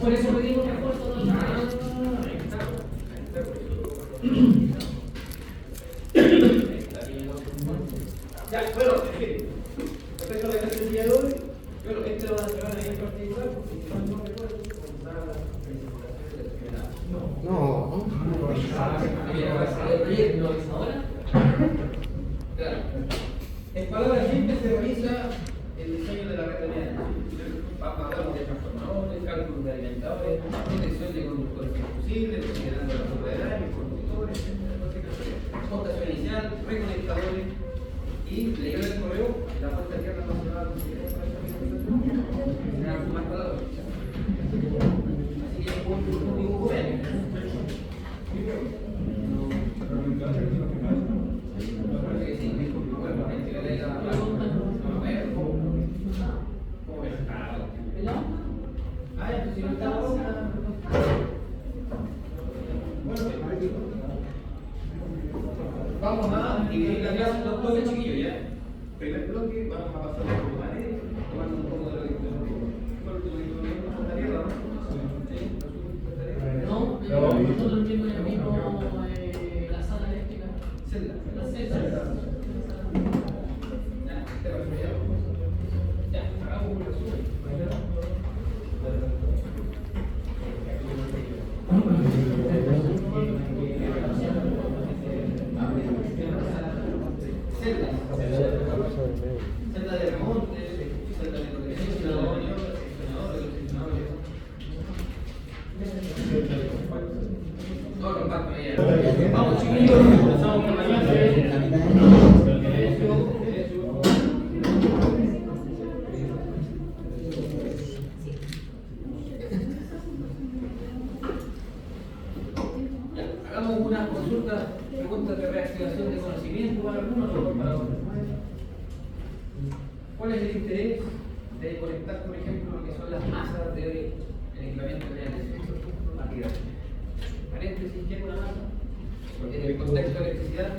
Por eso pedimos refuerzo total. Ya, bueno, respecto a la clase del día de hoy, bueno, este lo van a llevar ahí en particular, porque si no recuerdo, comenzar las presentaciones del primer año. No. ¿Ahora? Claro. En palabras simples se realiza el diseño de la red de energía. Hablamos de transformadores, cálculos de alimentadores, protección de conductores combustibles, considerando la fuga del aire, conductores, explotación inicial, reconectadores y leyendo el correo, la puerta de tierra nacional más palabras. Así que un dibujo bien. Vamos a dividir la clase en dos bloques, chiquillos, ¿ya? Primer bloque, vamos a pasar por la manera, tomando un poco de lo que No, nosotros mismos ya vimos la sala eléctrica. celda. La celda. Ya, hagamos un resumen. Celda de remonte, celda de protección, celda de maniobra, seccionador, todo compacto ahí. Vamos, chiquillos, comenzamos con la clase. Hagamos unas consultas, preguntas de reactivación de conocimiento para algunos o para otros. ¿Cuál es el interés de conectar, por ejemplo, lo que son las masas del equipamiento de electricidad? Paréntesis, ¿qué es una masa? Porque en el contexto de electricidad,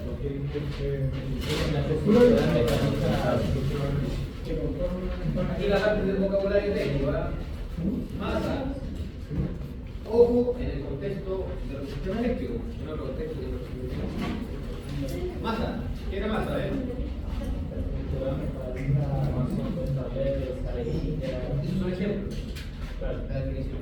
aquí la parte del vocabulario técnico, ¿verdad? Masa. Ojo en el contexto de los sistemas eléctricos, en otro contexto de los sistemas eléctricos. Masa, ¿qué era masa? Esos son ejemplos. La definición.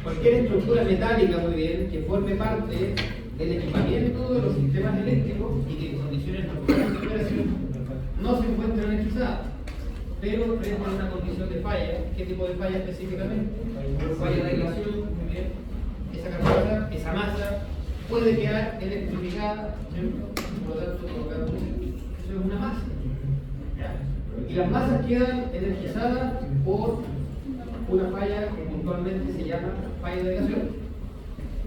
Cualquier estructura metálica, muy bien, que forme parte del equipamiento de los sistemas eléctricos y que en condiciones normales de operación no se encuentra energizada, pero frente a una condición de falla. ¿Qué tipo de falla específicamente? Falla de aislación, muy bien. Esa carcasa, esa masa puede quedar electrificada, por lo tanto, eso es una masa. Y las masas quedan energizadas por una falla que puntualmente se llama falla de aislación.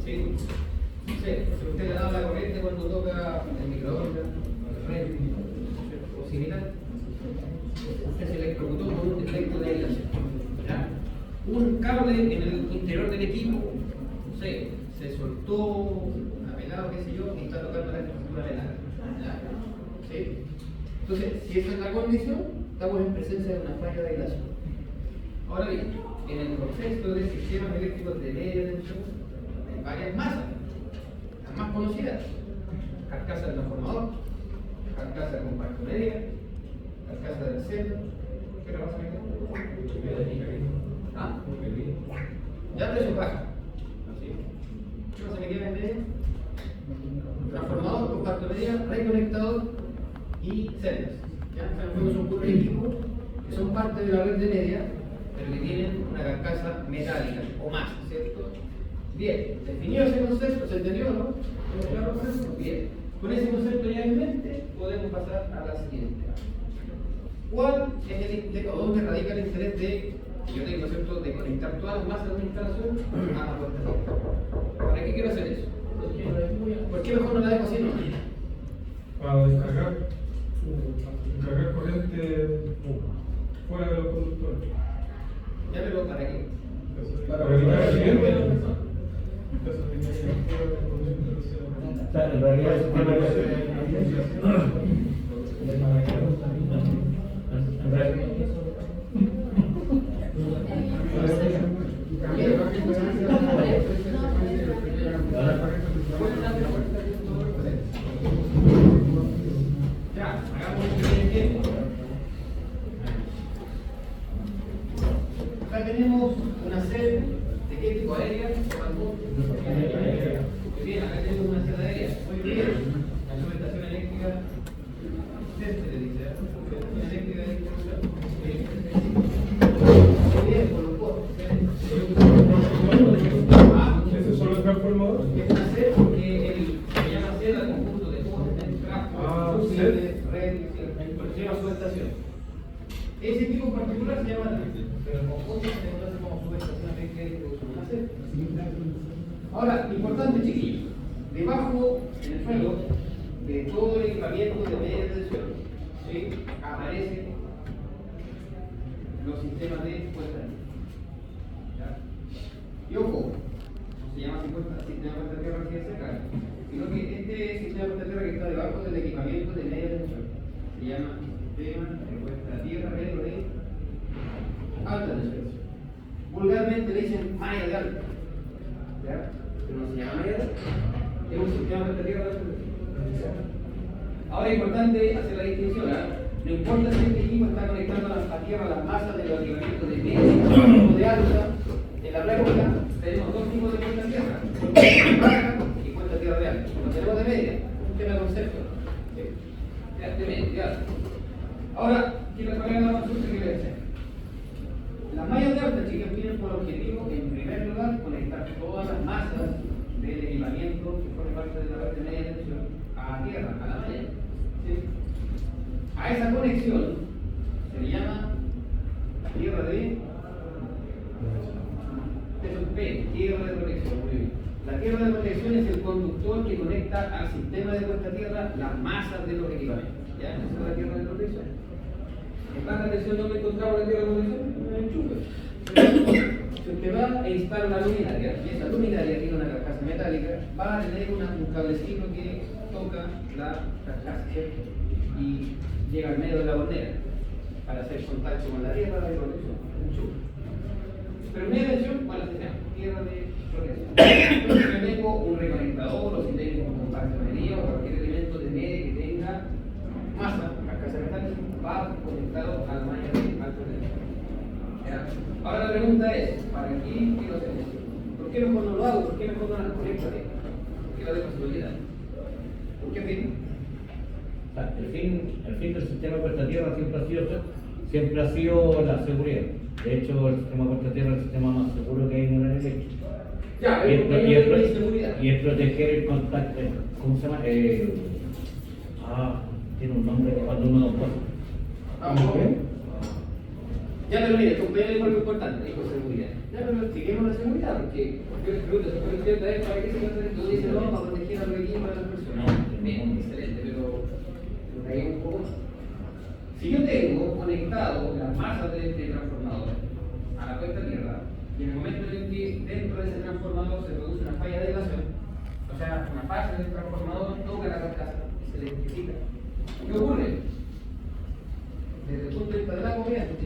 ¿Sí? No sé, si usted le da la corriente cuando toca el microondas, el refri o similar, usted se electrocutó con un defecto de aislación. ¿Ya? Un cable en el interior del equipo, no sé, se soltó, apelado, qué sé yo, y está tocando la estructura metálica. ¿Ya? ¿Sí? Entonces, si esa es la condición, estamos en presencia de una falla de aislación. Ahora bien, en el contexto de sistemas eléctricos de media tensión, hay varias masas, las más conocidas: carcasa del transformador, carcasa compacto media, carcasa del celda. ¿Qué otra masa me queda? ¿Ah? Ya presión baja. ¿Qué masa me queda en medio? Transformador, compacto media, reconectador y celdas. ¿Ya? Son puros equipos que son parte de la red de media, pero que tienen una carcasa metálica o más, ¿cierto? Bien, definido ese concepto, ¿se entendió, no? ¿Quedó claro con eso? Bien. Con ese concepto ya en mente, podemos pasar a la siguiente. ¿Cuál es o dónde radica el interés de, yo tengo, ¿cierto?, de conectar todas las masas de una instalación a la puerta de tierra? ¿Para qué quiero hacer eso? ¿Por qué mejor no la dejo así, no? Para descargar corriente fuera de los conductores. Ya, pero ¿para qué? Para evitar accidentes. En realidad tenemos una sed de qué tipo aérea. Muy bien, acá tenemos una sed aérea. Muy bien, la subestación eléctrica. Subestación eléctrica de distribución. Muy bien, por los costos. ¿Ese es solo el transformador? Es una sed porque se llama sed al conjunto de postes, tráfico, red, se llama subestación. Ese tipo en particular se llama tráfico, pero el conjunto se conoce como subestación eléctrica de distribución. Una sed. Ahora, importante, chiquillos, debajo, en el suelo, de todo el equipamiento de media tensión, ¿sí?, aparecen los sistemas de puesta en tierra. Y ojo, no se llama sistema de puesta en tierra así de cerca, sino que este sistema de puesta en tierra que está debajo del equipamiento de media tensión se llama sistema de puesta en tierra, pero de alta tensión. Vulgarmente le dicen malla de alta, ¿ya? Pero no se llama malla de alta, es un sistema de puesta en tierra de alta tensión. Ahora es importante hacer la distinción, ¿eh? No importa si este equipo está conectando a tierra las masas de los equipamientos de media o de alta. En la práctica tenemos dos tipos de puesta en tierra, puesta en baja y puesta en tierra de alta. Lo tenemos de media, un tema de concepto. De media, de alta. Ahora, quiero explicar la consulta que voy a hacer. Las mallas de alta, chicas, tienen por objetivo, en primer lugar, conectar todas las masas del equipamiento que forma parte de la red de media tensión a tierra, a la malla. ¿Sí? A esa conexión se le llama tierra de tierra de conexión. Muy bien. La tierra de conexión es el conductor que conecta al sistema de puesta a tierra las masas de los equipamientos. ¿Ya? Esa es la tierra de conexión. En baja tensión, ¿dónde encontramos la tierra de conexión? En el enchufe. Si usted va e instala una luminaria, y esa luminaria tiene una carcasa metálica, va a tener un cablecito que toca la carcasa, ¿cierto?, y llega al medio de la hornera para hacer contacto con la tierra de conexión. Pero media tensión, ¿cuál se llama? Tierra de conexión. Entonces, yo tengo un reconectador, o si tengo un contacto de media o cualquier elemento de media que tenga masa, carcasa metálica, va conectado a la malla de alta tensión. Ahora la pregunta es, ¿para qué quiero hacer esto? ¿Por qué mejor no lo hago? ¿Por qué mejor no la conecto a tierra? ¿Por qué la dejo seguridad? ¿Por qué fin? El fin del sistema de puesta a tierra siempre ha sido la seguridad. De hecho, el sistema de puesta a tierra es el sistema más seguro que hay en el eléctrico. Ya, y es proteger el contacto. ¿Cómo se llama? Tiene un nombre cuando uno lo pone. Ya, pero mire, compañero, es algo importante, dijo seguridad. Ya, pero expliquemos la seguridad, porque yo les pregunto, ¿se puede entender esto? ¿Para qué se puede hacer esto? Dice, no, para proteger a los equipos de las personas. Bien, excelente, pero ahí un poco más. Si yo tengo conectado las masas de este transformador a la puesta a tierra, y en el momento en que dentro de ese transformador se produce una falla de aislación, o sea, una falla del transformador toca la carcasa y se electrifica, ¿qué ocurre? Desde el punto de vista de la corriente,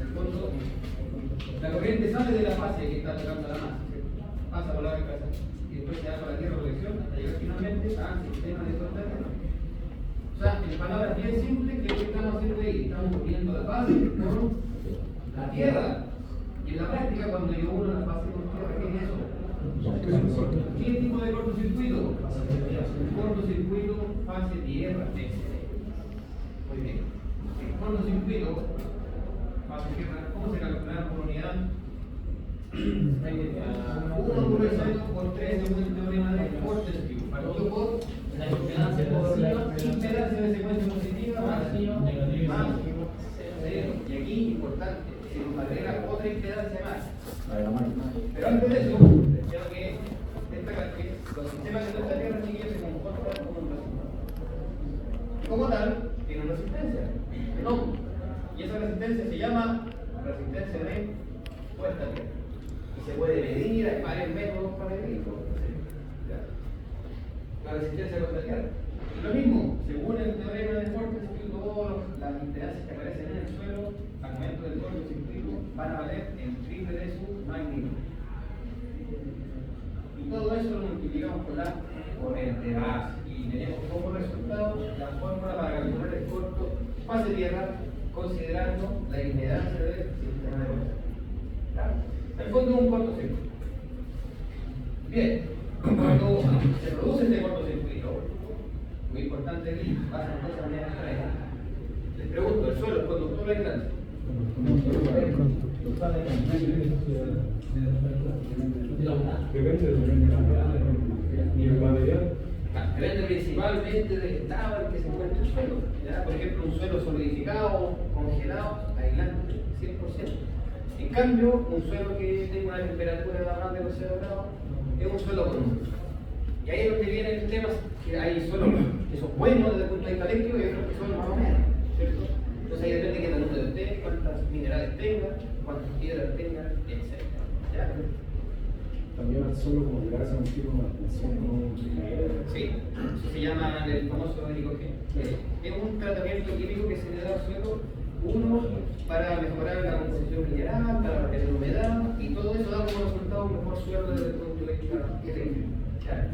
en el fondo, la corriente sale de la fase que está tocando la masa, pasa por la carcasa y después se da por la tierra de conexión hasta llegar finalmente al sistema de puesta a tierra. O sea, en palabras bien simples, ¿qué estamos haciendo ahí? Estamos uniendo la fase con la tierra. Y en la práctica, cuando yo uno la fase con tierra, ¿qué es eso? ¿Qué tipo de cortocircuito? Cortocircuito, fase tierra. Muy bien. El cortocircuito, fase tierra, ¿cómo se calcula por unidad? 1 por 3 según el teorema de Fortescue. Partido por la impedancia de secuencia positiva más cero. Y aquí, importante, se nos agrega otra impedancia más. Pero antes de eso, quiero que los sistemas de nuestra tierra se comportan como un resistencia. Como tal, tienen resistencia, no. Y esa resistencia se llama resistencia de puesta a tierra. Y se puede medir, hay varios métodos para medirlo. La resistencia de puesta a tierra. Y lo mismo, según el teorema de Fortescue, todas las impedancias que aparecen en el suelo al momento del cortocircuito van a valer el triple de su magnitud. Y todo eso lo multiplicamos por la corriente base y tenemos como resultado la fórmula para calcular el corto fase tierra considerando la impedancia del sistema de puesta. ¿Ya? En el fondo es un cortocircuito. Bien, cuando se produce este cortocircuito, muy importante aquí, pasan cosas muy extrañas. Les pregunto, ¿el suelo es conductor o aislante? Depende del material. Depende principalmente del estado en que se encuentra el suelo. ¿Ya? Por ejemplo, un suelo solidificado, congelado, aislante, 100%. En cambio, un suelo que tenga una temperatura de más de los 0 grados es un suelo conductor. Y ahí es donde viene el tema, que hay suelos que son buenos desde el punto de vista eléctrico y otros que son más o menos, ¿cierto? Entonces ahí depende de qué número esté, cuántas minerales tenga, cuántas piedras tenga, etc. ¿Ya? También al suelo como llegar a un tipo de mantención. Sí, eso se llama el famoso helicogén. Es un tratamiento químico que se le da al suelo, uno, para mejorar la composición mineral, para retener humedad, y todo eso da como resultado un mejor suelo desde el punto de vista eléctrico. ¿Ya?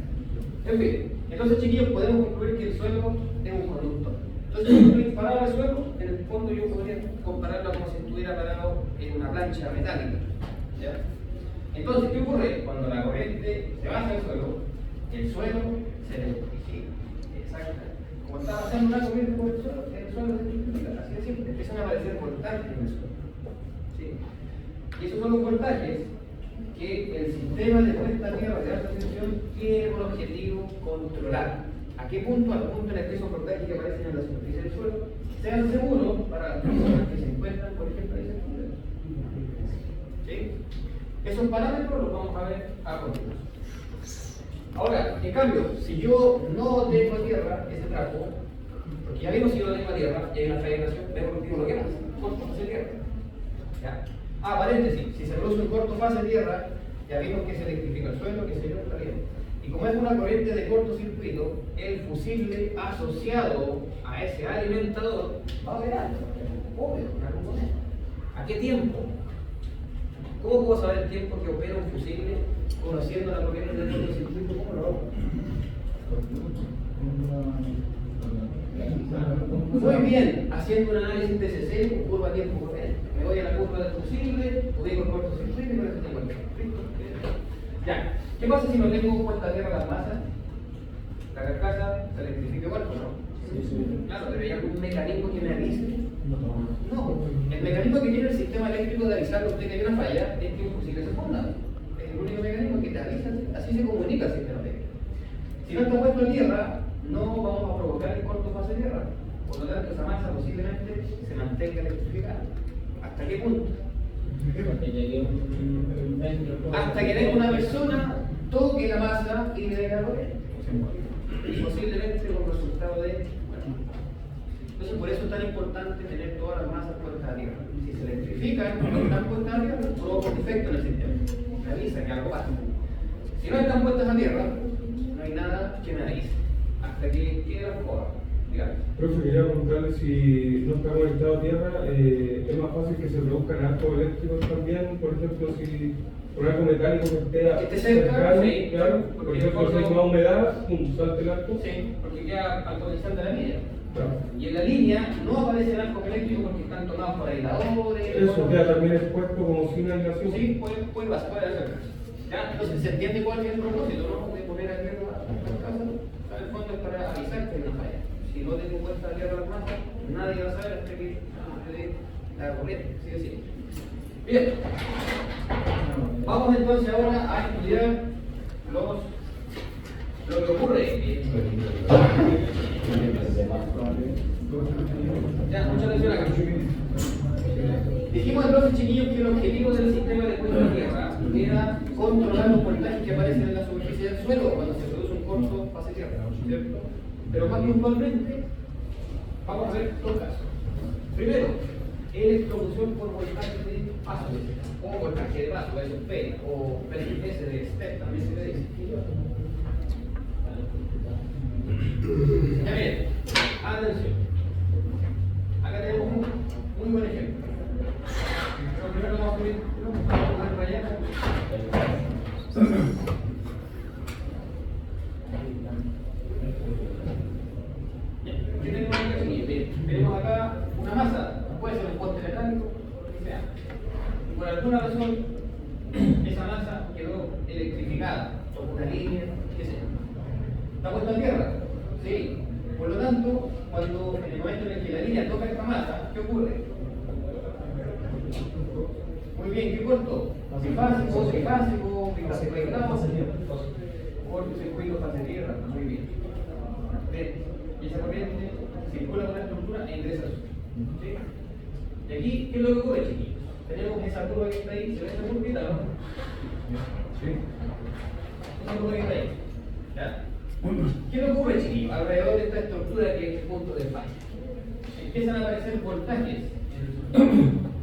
En fin, entonces chiquillos, podemos concluir que el suelo es un conductor. Entonces, si yo estoy parado al suelo, en el fondo yo podría compararlo como si estuviera parado en una plancha metálica. ¿Ya? Entonces, ¿qué ocurre? Cuando la corriente se baja al suelo, el suelo se electrifica. Exactamente. Como está pasando una corriente por el suelo se electrifica. Así de simple. Empiezan a aparecer voltajes en el suelo. ¿Sí? Y esos son los voltajes que el sistema de puesta a tierra de alta tensión tiene por objetivo controlar. ¿A qué punto? Al punto en el que esos voltajes que aparecen en la superficie del suelo sean seguros para las personas que se encuentran, por ejemplo, en ese punto. ¿Sí? Esos parámetros los vamos a ver a continuación. Ahora, en cambio, si yo no tengo tierra, ese trapo, porque ya vimos si yo no tengo tierra y hay una fragmentación, vemos contigo lo que pasa, corto fase de tierra. ¿Ya? Paréntesis, si se produce un corto fase de tierra, ya vimos que se electrifica el suelo, que se yo, está bien. Y como es una corriente de cortocircuito, el fusible asociado a ese alimentador va a operar, obvio, una componente. ¿A qué tiempo? ¿Cómo puedo saber el tiempo que opera un fusible conociendo la corriente de cortocircuito? ¿Cómo lo hago? Muy bien, haciendo un análisis TCC con curva tiempo corriente. Me voy a la curva del fusible, ubico el cortocircuito y por eso tengo el tiempo. Ya, ¿qué pasa si no tengo puesta a tierra las masas? La carcasa se electrifica igual, ¿no? Sí. Claro, pero hay algún mecanismo que me avise. No, el mecanismo que tiene el sistema eléctrico de avisar a usted que hay una falla es que un fusible se funda. Es el único mecanismo que te avisa, así se comunica el sistema eléctrico. Si no está puesto en tierra, no vamos a provocar el corto fase de tierra. Por lo tanto, esa masa posiblemente se mantenga electrificada. ¿Hasta qué punto? Hasta que venga una persona, toque la masa y le dé la corriente. Posiblemente con resultado de... Entonces, por eso es tan importante tener todas las masas puestas a tierra. Si se electrifican y no están puestas a tierra, provoca un defecto en el sistema. Me avisa que algo pasa. Si no están puestas a tierra, no hay nada que me avise. Hasta que quede la joda. Profe, quería preguntarle si no está conectado a tierra, es más fácil que se produzcan arcos eléctricos también, por ejemplo, si por algo metálico que esté cercano, sí, claro, por ejemplo, si hay más humedad, salta el arco. Sí, porque queda al comenzar de la línea. Claro. Y en la línea no aparecen arcos eléctricos porque están tomados por aisladores. Eso queda también expuesto como sin aislación. Sí, puede hacer. ¿Ya? Entonces se entiende cuál es el propósito, ¿no? De poner a tierra las casas. En el fondo es para avisar que hay una falla. Si no tengo puesta a tierra las masas, nadie va a saber hasta que se dé la corriente. ¿Sí o sí? Bien. Vamos entonces ahora a estudiar lo que ocurre. Ya, mucha atención acá. Dijimos entonces, chiquillos, que el objetivo del sistema de puesta a tierra era controlar los voltajes que aparecen en la superficie del suelo cuando se produce un corto fase de tierra, ¿cierto? Pero más puntualmente, vamos a ver dos casos. Primero, electrofusión por voltaje de paso, o voltaje de paso, eso es P, o PLS de step, también se le dice. Ya bien, atención. Acá tenemos un muy buen ejemplo. Pero primero vamos a subir, vamos a rayar. ¿Qué tenemos aquí? Tenemos acá una masa, puede ser un poste metálico, lo que sea. alguna razón esa masa quedó electrificada, o una línea, qué sé yo. Está puesta en tierra, ¿sí? Por lo tanto, cuando en el momento en el que la línea toca esta masa, ¿qué ocurre? Muy bien, ¿qué corto? Bifásico, trifásico, bifásico, corto, circuito, fase tierra, muy bien. Bien, y esa corriente circula con la estructura e ingresa a su. ¿Sí? Y aquí, ¿qué es lo que ocurre, chiquillos? Tenemos esa curva que está ahí, ¿se ve esa curvita, no? Sí. Esa curva que está ahí. ¿Ya? ¿Qué es lo que ocurre, chiquillos? Alrededor de esta estructura que es el punto de falla. Empiezan a aparecer voltajes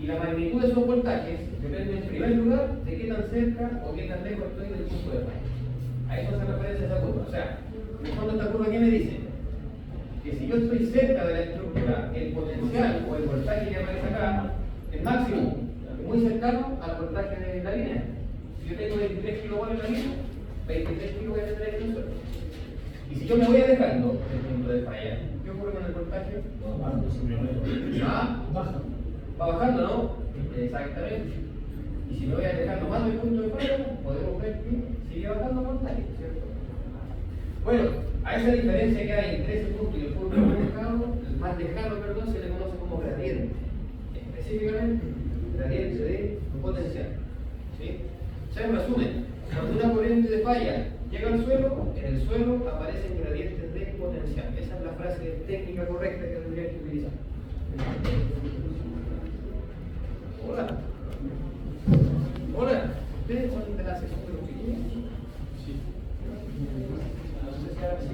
y la magnitud de esos voltajes depende en primer lugar de qué tan cerca o qué tan lejos estoy del punto de falla. A eso se refiere esa curva. O sea, en el fondo esta curva, ¿qué me dice? Que si yo estoy cerca de la estructura, el potencial o el voltaje que aparece acá es máximo, muy cercano al voltaje de la línea. Si yo tengo 23 kW en la línea, 23 kW voy a tener en el suelo. Y si yo me voy alejando del punto de falla, ¿qué ocurre con el voltaje? Va bajando, ¿no? Exactamente. Y si me voy alejando más del punto de falla, podemos ver que sigue bajando el voltaje, ¿cierto? Bueno, a esa diferencia que hay entre ese punto y el punto más lejano, se le conoce como gradiente. Específicamente, gradiente de potencial. ¿Sí? O sea, en resumen, cuando una corriente de falla llega al suelo, en el suelo aparecen gradientes de potencial. Esa es la frase técnica correcta que tendría que utilizar. Hola. Hola. ¿Ustedes son de la sección de los pequeños? Sí. No sé si ahora sí.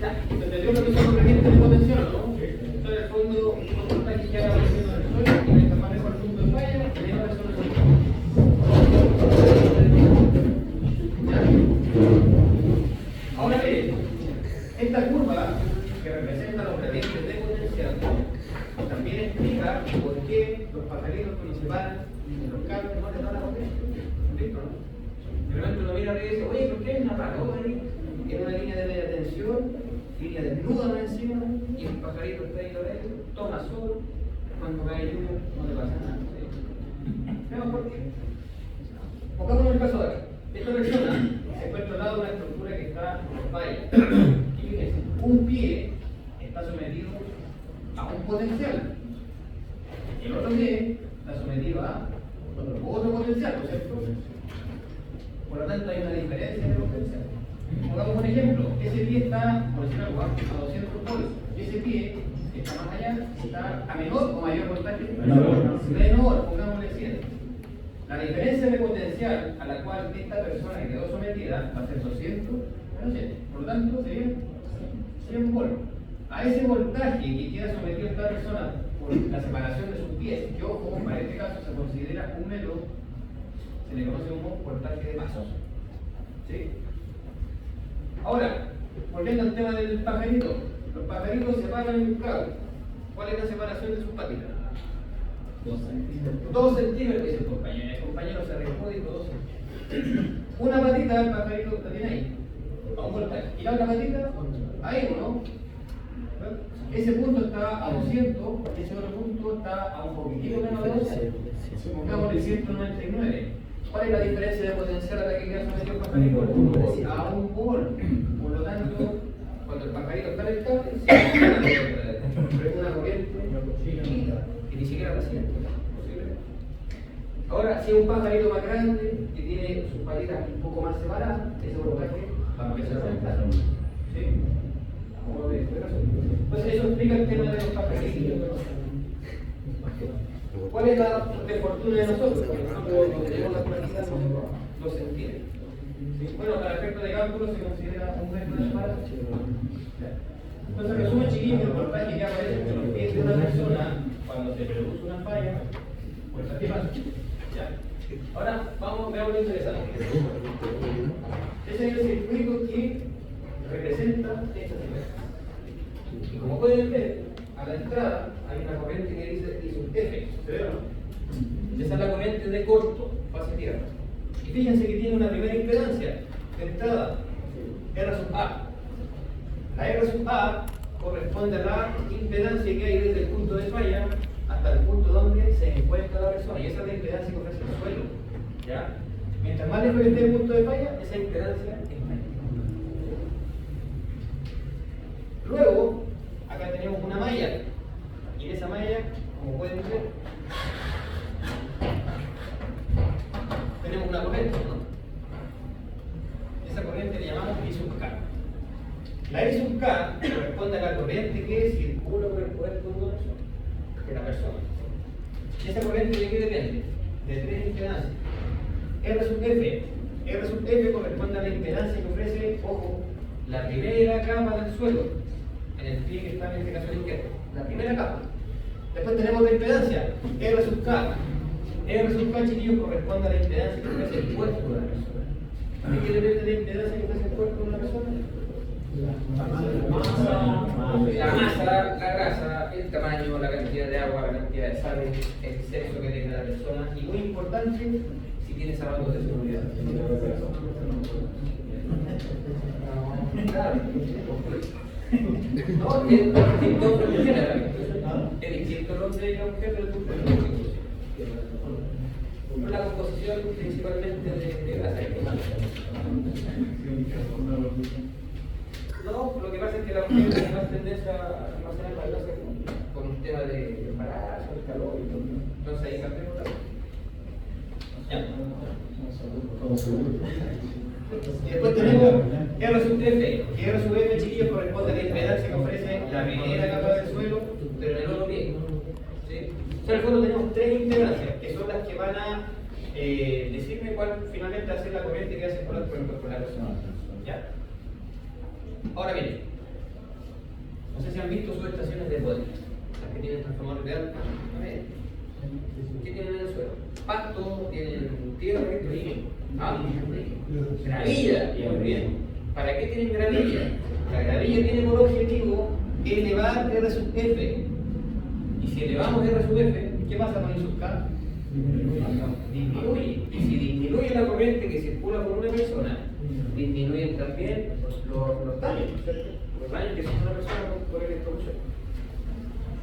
Ya, ¿entendió lo que son los gradientes de potencial, no? Entonces, en el fondo, un voltaje que haga apareciendo en el suelo y mientras manejo el punto de falla, y ahora son los ahora bien, esta curva que representa los gradientes de potencial también explica por qué los pajaritos cuando se paran en los cables no les dan la corriente. ¿Listo, no? De repente uno mira y dice, oye, ¿por qué hay una parada ahí? En una línea de media tensión, línea desnuda más encima, y el pajarito está ahí lo toma sol, cuando cae lluvia no le pasa nada. ¿Veamos por qué? Pongámonos el caso de acá. Esta persona se encuentra al lado de una estructura que está en falla. Y fíjense, un pie está sometido a un potencial. El otro pie está sometido a otro potencial, ¿no es cierto? Por lo tanto, hay una diferencia de potencial. Pongamos un ejemplo. Ese pie está, por decir algo, a 200 volts. Ese pie está más allá, está a menor o mayor voltaje. Menor, pongámosle 100. La diferencia de potencial a la cual esta persona quedó sometida va a ser 200 menos 100. Por lo tanto, sería 100 volts. A ese voltaje que queda sometido esta persona por la separación de sus pies, que ojo, para este caso se considera un metro, se le conoce como voltaje de pasos. ¿Sí? Ahora, volviendo al tema del pajarito. Los pajaritos se paran en un cabo. ¿Cuál es la separación de sus patitas? 2 centímetros, dice el compañero. El compañero se arriesgó y dijo 2 centímetros. Una patita del pajarito la tiene ahí, a un voltaje. Y la otra patita, ahí, ¿no? Ese punto está a 200, ese otro punto está a un poquitito menos de 200. Pongámosle 199. ¿Cuál es la diferencia de potencial a la que queda sometido el pajarito? A un volt. Por lo tanto, cuando el pajarito está en el cable, se una corriente chiquita, que ni siquiera la siente. Ahora, si es un pajarito más grande, que tiene sus patitas un poco más separadas, ese voltaje va a empezar a aumentar. ¿Sí? Entonces, eso explica el tema de los pajaritos. ¿Cuál es la fortuna de nosotros? Porque nosotros cuando tenemos las prácticas no se entiende. ¿Sí? Bueno, para efectos de cálculo se considera un metro de separación. Entonces, resumen chiquillo, el voltaje que aparece entre los pies de una persona cuando se produce una falla, pues ¿qué pasa? ¿Ya? Ahora vamos, veamos lo interesante. Ese es el circuito que representa esta situación. Y como pueden ver, a la entrada hay una corriente que dice I sub F. ¿Se ve o no? Esa es la corriente de corto, fase tierra. Y fíjense que tiene una primera impedancia de entrada, R sub A. La R sub A corresponde a la impedancia que hay desde el punto de falla hasta hasta el punto donde se encuentra la persona, y esa es la impedancia que ofrece el suelo. ¿Ya? Mientras más lejos esté el punto de falla, esa impedancia es mayor. Luego, acá tenemos una malla, y en esa malla, como pueden ver, tenemos una corriente, ¿no? Esa corriente le llamamos I sub K. La I sub K corresponde a la corriente que circula por el cuerpo de la persona. ¿Y esa corriente de qué depende? De tres impedancias. R sub F. R sub F corresponde a la impedancia que ofrece, ojo, la primera capa del suelo, en el pie que está en este caso a la izquierda. La primera capa. Después tenemos la impedancia, R sub K. R sub K, chiquillos, corresponde a la impedancia que ofrece el cuerpo de la persona. ¿De qué depende la impedancia que ofrece el cuerpo de una persona? La masa, la grasa, el tamaño, la cantidad de agua, la cantidad de sal, el sexo que tenga la persona Y muy importante, si tiene zapatos de seguridad. Claro. No, es distinto funciona. Es distinto el hombre y la mujer, pero tú la composición principalmente de grasa. No, lo que pasa es que la mujer tiene más tendencia a almacenar la grasa con un tema de embarazo, el calor y todo. Entonces ahí cambiamos la. y después tenemos R sub F. Que R sub F, chiquillos, corresponde a la impedancia que ofrece la primera capa del suelo, pero en el otro pie. ¿Sí? O sea, en el fondo tenemos tres impedancias, que son las que van a decirme cuál finalmente va a ser la corriente que va a circular por el cuerpo de la persona. ¿Ya? Ahora bien, no sé si han visto subestaciones de poder, las que tienen transformadores de alta. A ver, ¿qué tienen en el suelo? Pasto, tienen tierra, gravilla. Muy bien. ¿Para qué tienen gravilla? La gravilla tiene por objetivo elevar R sub F. Y si elevamos R sub F, ¿qué pasa con I sub K? Disminuye. Y si disminuye la corriente que circula por una persona, disminuyen también los daños, ¿cierto? Los daños que sufre una persona por electrocución.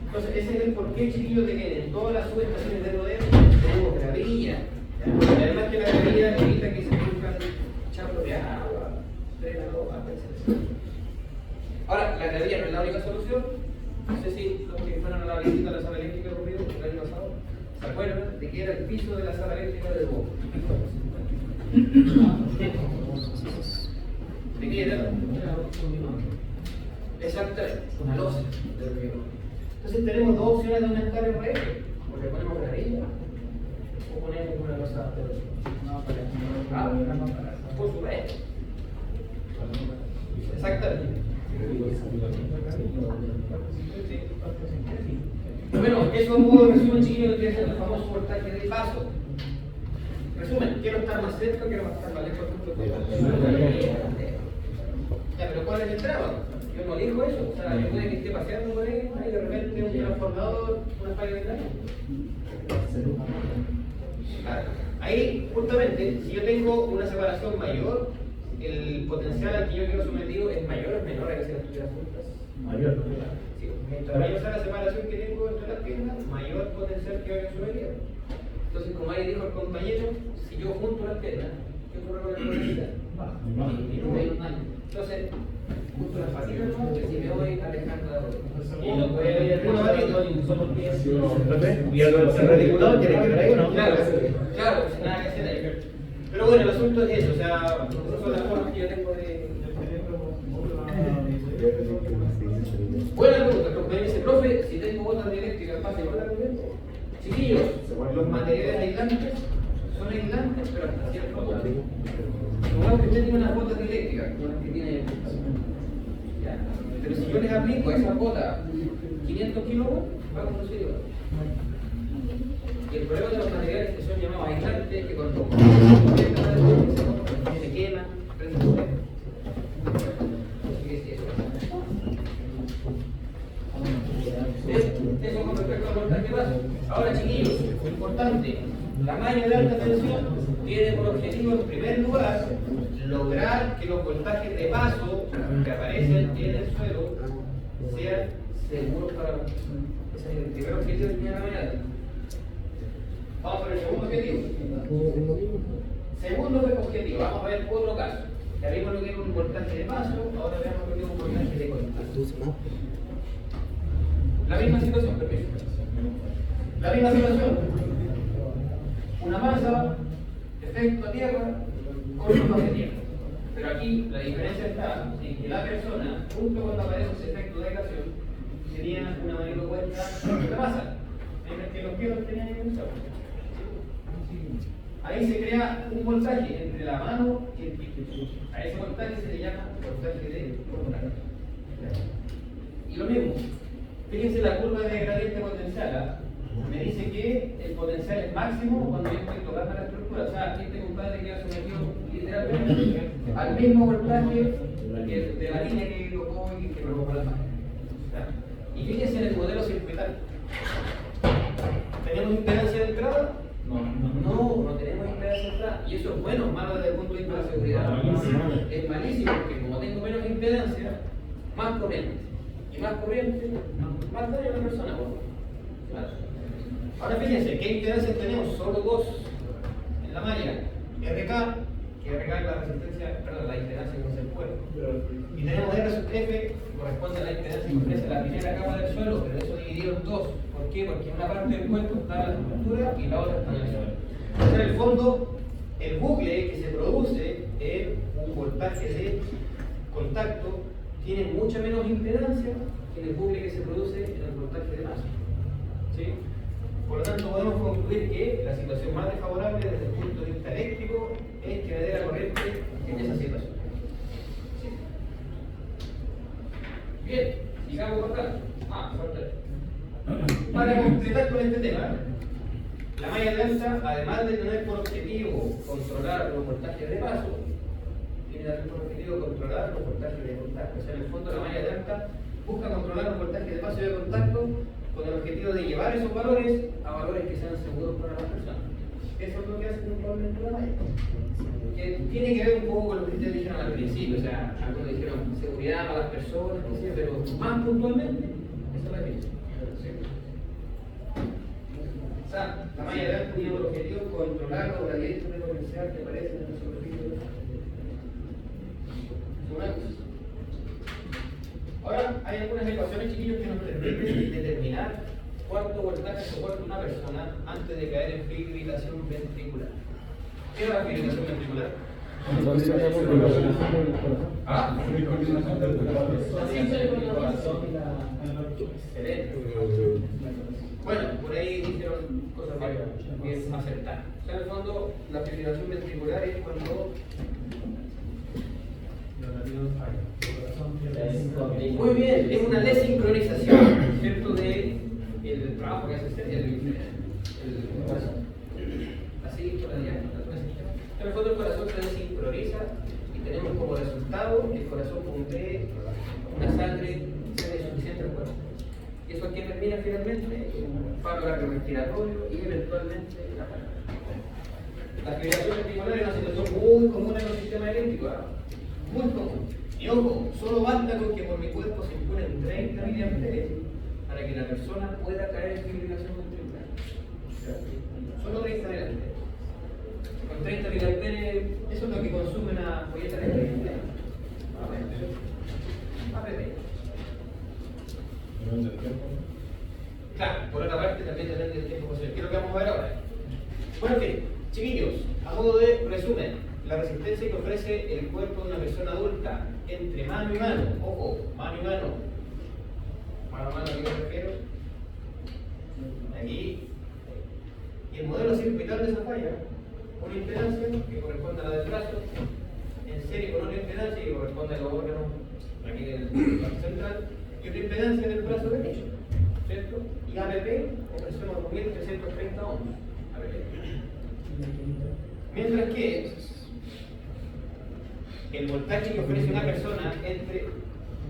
Entonces, ese es el porqué, chiquillos, de que en todas las subestaciones de poder tenemos gravilla. Y además que la gravilla evita que se produzcan charcos de agua, drenados, etc. Ahora, la gravilla no es la única solución. No sé si los que fueron a la visita a la sala eléctrica el año pasado se acuerdan de que era el piso de la sala eléctrica del Boca. ¿De qué era? Exactamente, una losa del río. Entonces tenemos dos opciones de aumentar el RF. O le ponemos gravilla o ponemos una losa de por supuesto. Exactamente. Bueno, eso es un modo de resumen, chiquillos, que es el famoso voltaje de paso. Resumen, quiero estar más cerca, quiero estar más lejos. Ya, pero ¿cuál es el tramo? Yo no elijo eso. O sea, yo puede que esté paseando por ahí, y de repente un transformador, una falla de daño. Claro. Ahí, justamente, si yo tengo una separación mayor, el potencial al que yo quiero sometido es mayor o es menor a que se las tuviera juntas. Mayor. Sí, mientras mayor sea la separación que tengo entre las piernas, mayor potencial que voy a sometido. Entonces, como ahí dijo el compañero, si yo junto las piernas, ¿qué ocurre con la velocidad? Entonces, junto las patitas, ¿no? Si me voy alejando de la otra. Y no puede haber una patita, ni un solo pie. ¿Y el reticulado tiene que ver ahí o no? Claro, claro, sin nada que hacer ahí. Pero bueno, el asunto es eso, o sea, esas son las formas que yo tengo de. Buena pregunta, me dice, profe, si tengo botas eléctricas, ¿pasa igual la corriente? Chiquillos, los materiales aislantes son aislantes, pero hasta cierto punto. Igual que usted tiene unas botas eléctricas, con las que tiene. Ya. Pero si yo les aplico a esas botas 500 kilowatts, va a producir igual. Y el problema de los materiales que son llamados aislantes, que cuando se queman, prenden fuego. Eso con respecto al voltaje básico. Ahora, chiquillos, importante, la malla de alta tensión tiene por objetivo, en primer lugar, lograr que los voltajes de paso que aparecen en el suelo sean seguros para las personas. Ese es el primer objetivo que tenía la mañana. Vamos por el segundo objetivo. Segundo objetivo, vamos a ver otro caso. Ya vimos lo que es un voltaje de paso, ahora veamos lo que es un voltaje de contacto. La misma situación, permiso. La misma situación. Una masa, efecto a tierra, corto de tierra. Pero aquí la diferencia está en que la persona, justo cuando aparece ese efecto de negación, tenía una mayor vuelta de la masa, mientras que los pies tenían un solo. Ahí se crea un voltaje entre la mano y el pie. A ese voltaje se le llama voltaje de contacto. Y lo mismo, fíjense la curva de gradiente potencial. Me dice que el potencial es máximo cuando yo estoy tocando la estructura. O sea, este compadre queda sometido literalmente al mismo voltaje de la línea que tocó y que provocó la máquina. Y fíjense en el modelo circuital. ¿Tenemos impedancia de entrada? No tenemos impedancia de entrada. Y eso es bueno o malo desde el punto de vista de la seguridad. Es malísimo porque como tengo menos impedancia, más corriente. Y más corriente, más daño a la persona. Claro. Ahora fíjense, ¿qué impedancias tenemos? Solo dos en la malla. RK, que RK es la resistencia, perdón, la impedancia que usa el cuerpo. Y tenemos R sub F, que corresponde a la impedancia que ofrece la primera capa del suelo, pero eso dividido en dos. ¿Por qué? Porque una parte del cuerpo está en la estructura y la otra está en el suelo. Entonces, en el fondo, el bucle que se produce en un voltaje de contacto tiene mucha menos impedancia que el bucle que se produce en el voltaje de masa. ¿Sí? Por lo tanto, podemos concluir que la situación más desfavorable desde el punto de vista eléctrico es que me dé la corriente en esa situación. ¿Sí? Bien, sigamos por acá. Para completar con este tema, la malla de alta, además de tener por objetivo controlar los voltajes de paso, tiene también por objetivo controlar los voltajes de contacto. O sea, en el fondo, la malla de alta busca controlar los voltajes de paso y de contacto con el objetivo de llevar esos valores a valores que sean seguros para las personas. Eso es lo que hace puntualmente la malla. Que tiene que ver un poco con lo que ustedes dijeron al principio, o sea, algunos dijeron seguridad para las personas, pero más puntualmente, eso es la definición. O sea, la malla de alta tiene por objetivo controlar los gradientes de potencial que aparecen en el superficie de la. Ahora, hay algunas ecuaciones, chiquillos, que nos permiten determinar cuánto voltaje soporta una persona antes de caer en fibrilación ventricular. ¿Qué es la fibrilación ventricular? Excelente. Bueno, por ahí dijeron cosas bien acertadas. O sea, en el fondo, la fibrilación ventricular es cuando. Muy bien, es una desincronización, ¿cierto? Del trabajo que hace el corazón. Así, por allá. En el fondo, el corazón se desincroniza y tenemos como resultado que el corazón bombee una sangre suficiente al cuerpo. ¿Y eso aquí termina finalmente? Un paro cardiorrespiratorio y eventualmente la muerte. La fibrilación ventricular es una situación muy común en los sistemas eléctricos, muy común. Y ojo, solo basta con que por mi cuerpo se imponen 30 miliamperes para que la persona pueda caer en fibrilación ventricular. Solo 30 miliamperes. Con 30 miliamperes, eso es lo que consume una polleta eléctrica. Claro, por otra parte también depende del tiempo posible. ¿Qué es lo que vamos a ver ahora? Bueno, en fin, chiquillos, a modo de resumen, la resistencia que ofrece el cuerpo de una persona adulta entre mano y mano, ojo, mano y mano, mano a mano, ¿a qué me refiero? Aquí, y el modelo circuital de esa falla, una impedancia que corresponde a la del brazo, en serie con otra impedancia que corresponde a los órganos aquí del brazo central, y otra impedancia del brazo derecho, ¿cierto? Y ABP, opresión a 1330 ohms, ABP. Mientras que el voltaje que ofrece una persona entre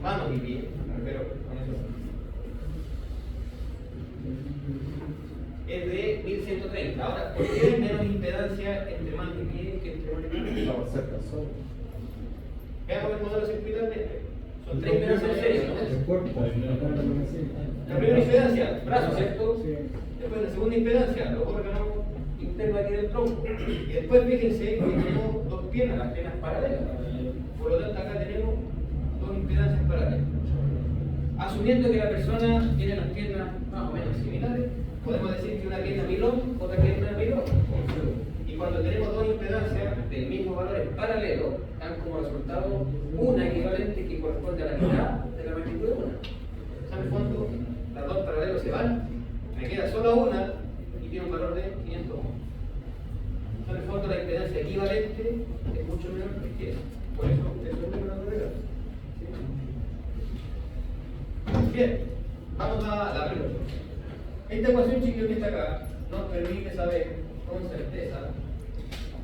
manos y pies, pero con eso es de 1130. Ahora, ¿por qué hay menos impedancia entre manos y pies que entre manos y pies? Veamos el modelo circuital de este. Son 3 impedancias en serie, ¿no? El cuerpo. La primera impedancia, brazo, ¿cierto? Sí. Después la segunda impedancia, los órganos internos aquí del tronco. Y después fíjense que tenemos dos piernas, las piernas paralelas. Por lo tanto, acá tenemos dos impedancias paralelas. Asumiendo que la persona tiene las piernas más o menos similares, podemos decir que una pierna milón, otra pierna milón. Y cuando tenemos dos impedancias del mismo valor en paralelo, dan como resultado una equivalente que corresponde a la mitad de la magnitud de una. ¿Saben cuánto? Las dos paralelos se van, me queda solo una y tiene un valor de 500 ohms. En el fondo la impedancia equivalente es mucho menor que esa. Por eso es un número de reglas. Bien, vamos a la pregunta. Esta ecuación, chicos, que está acá nos permite saber con certeza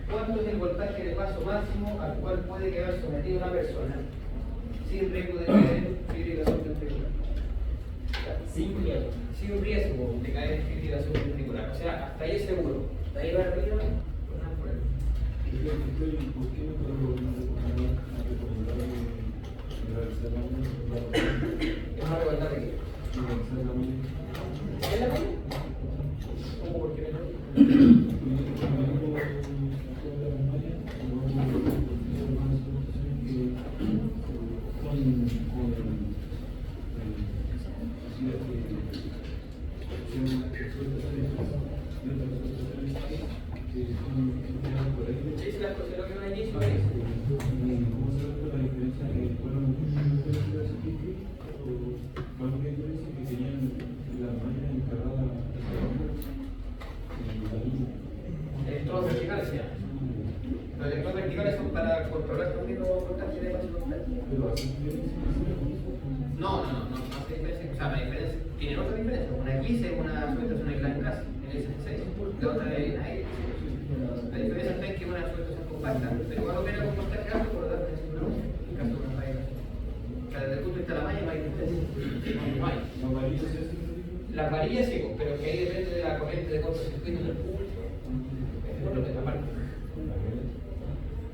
cuánto es el voltaje de paso máximo al cual puede quedar sometida una persona sin riesgo de caer en fibrilación ventricular. Sin riesgo de caer en fibrilación ventricular. O sea, hasta ahí es seguro. Hasta ahí va arriba, pues no hay problema. ¿Es una recordar de qué? ¿Es la calle? ¿Cómo por qué no? ¿Es la cosa lo que no hay inicio? Electrodos verticales, ¿sí? Los electrodos verticales son para controlar también los voltajes de paso constante. No hace diferencia. O sea, la diferencia, tienen otra diferencia. Una X es una sujeción aislada en casa, en el S6, la otra es en aire. La diferencia está en que una sujeción compacta, pero igual opera con voltaje alto, por lo tanto es una luz, en caso de una falla. O sea, desde el punto de vista de la malla no hay diferencia. No hay. Las varillas sí, pero que ahí depende de la corriente de cortocircuito del público. Lo que es la parte.